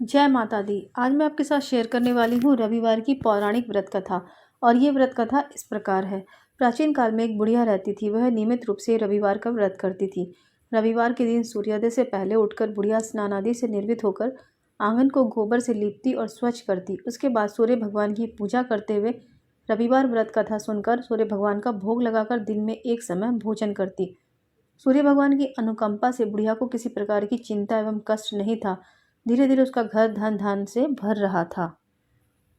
जय माता दी। आज मैं आपके साथ शेयर करने वाली हूँ रविवार की पौराणिक व्रत कथा। और ये व्रत कथा इस प्रकार है। प्राचीन काल में एक बुढ़िया रहती थी। वह नियमित रूप से रविवार का व्रत करती थी। रविवार के दिन सूर्योदय से पहले उठकर बुढ़िया स्नान आदि से निर्वित होकर आंगन को गोबर से लीपती और स्वच्छ करती। उसके बाद सूर्य भगवान की पूजा करते हुए रविवार व्रत कथा सुनकर सूर्य भगवान का भोग लगाकर दिन में एक समय भोजन करती। सूर्य भगवान की अनुकंपा से बुढ़िया को किसी प्रकार की चिंता एवं कष्ट नहीं था। धीरे धीरे उसका घर धन धान से भर रहा था।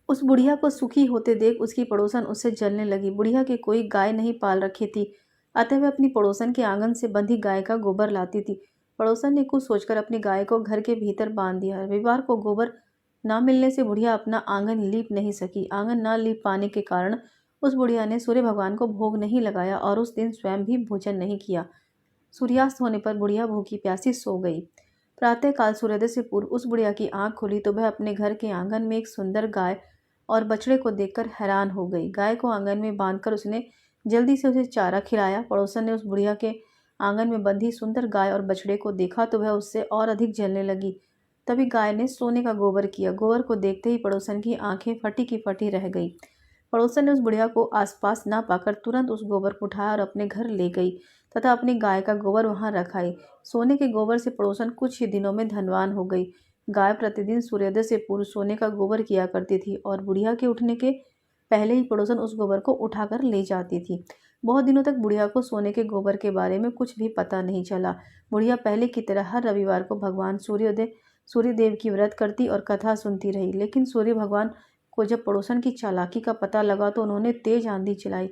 उस बुढ़िया को सुखी होते देख उसकी पड़ोसन उससे जलने लगी। बुढ़िया के कोई गाय नहीं पाल रखी थी, अतः वह अपनी पड़ोसन के आंगन से बंधी गाय का गोबर लाती थी। पड़ोसन ने कुछ सोचकर अपनी गाय को घर के भीतर बांध दिया। रविवार को गोबर न मिलने से बुढ़िया अपना आंगन लीप नहीं सकी। आंगन न लीप पाने के कारण उस बुढ़िया ने सूर्य भगवान को भोग नहीं लगाया और उस दिन स्वयं भी भोजन नहीं किया। सूर्यास्त होने पर बुढ़िया भूखी प्यासी सो गई। प्रातःकाल सूर्योदय से पूर्व उस बुढ़िया की आंख खुली तो वह अपने घर के आंगन में एक सुंदर गाय और बछड़े को देखकर हैरान हो गई। गाय को आंगन में बांधकर उसने जल्दी से उसे चारा खिलाया। पड़ोसन ने उस बुढ़िया के आंगन में बंधी सुंदर गाय और बछड़े को देखा तो वह उससे और अधिक जलने लगी। तभी गाय ने सोने का गोबर किया। गोबर को देखते ही पड़ोसन की आंखें फटी की फटी रह गई। पड़ोसन ने उस बुढ़िया को आसपास ना पाकर तुरंत उस गोबर को उठाया और अपने घर ले गई तथा अपनी गाय का गोबर वहां रख आई। सोने के गोबर से पड़ोसन कुछ ही दिनों में धनवान हो गई। गाय प्रतिदिन सूर्योदय से पूर्व सोने का गोबर किया करती थी और बुढ़िया के उठने के पहले ही पड़ोसन उस गोबर को उठाकर ले जाती थी। बहुत दिनों तक बुढ़िया को सोने के गोबर के बारे में कुछ भी पता नहीं चला। बुढ़िया पहले की तरह हर रविवार को भगवान सूर्यदेव की व्रत करती और कथा सुनती रही। लेकिन सूर्य भगवान को जब पड़ोसन की चालाकी का पता लगा तो उन्होंने तेज आंधी चलाई।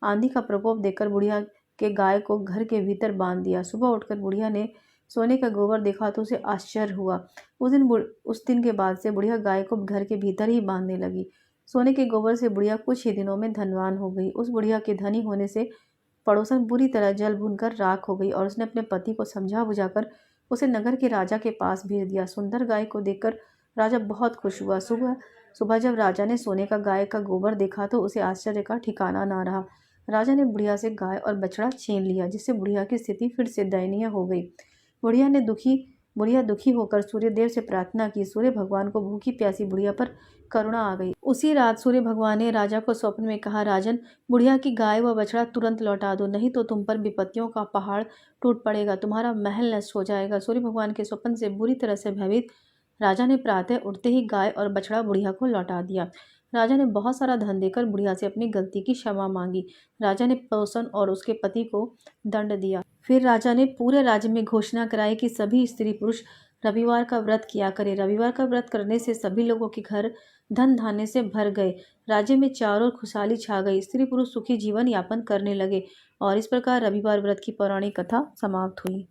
आंधी का प्रकोप देखकर बुढ़िया के गाय को घर के भीतर बांध दिया। सुबह उठकर बुढ़िया ने सोने का गोबर देखा तो उसे आश्चर्य हुआ। उस दिन के बाद से बुढ़िया गाय को घर के भीतर ही बांधने लगी। सोने के गोबर से बुढ़िया कुछ ही दिनों में धनवान हो गई। उस बुढ़िया के धनी होने से पड़ोसन बुरी तरह जल भूनकर राख हो गई और उसने अपने पति को समझा बुझाकर उसे नगर के राजा के पास भेज दिया। सुंदर गाय को देखकर राजा बहुत खुश हुआ। सुबह सुबह जब राजा ने सोने का गाय का गोबर देखा तो उसे आश्चर्य का ठिकाना ना रहा। राजा ने बुढ़िया से गाय और बछड़ा छीन लिया, जिससे बुढ़िया की स्थिति फिर से दयनीय हो गई। बुढ़िया दुखी होकर सूर्यदेव से प्रार्थना की। सूर्य भगवान को भूखी प्यासी बुढ़िया पर करुणा आ गई। उसी रात सूर्य भगवान ने राजा को स्वप्न में कहा, राजन, बुढ़िया की गाय व बछड़ा तुरंत लौटा दो, नहीं तो तुम पर विपत्तियों का पहाड़ टूट पड़ेगा, तुम्हारा महल नष्ट हो जाएगा। सूर्य भगवान के स्वप्न से बुरी तरह से भयभीत राजा ने प्रातः उठते ही गाय और बछड़ा बुढ़िया को लौटा दिया। राजा ने बहुत सारा धन देकर बुढ़िया से अपनी गलती की क्षमा मांगी। राजा ने पड़ोसन और उसके पति को दंड दिया। फिर राजा ने पूरे राज्य में घोषणा कराई कि सभी स्त्री पुरुष रविवार का व्रत किया करें। रविवार का व्रत करने से सभी लोगों के घर धन धान्य से भर गए। राज्य में चारों ओर खुशहाली छा गई। स्त्री पुरुष सुखी जीवन यापन करने लगे। और इस प्रकार रविवार व्रत की पौराणिक कथा समाप्त हुई।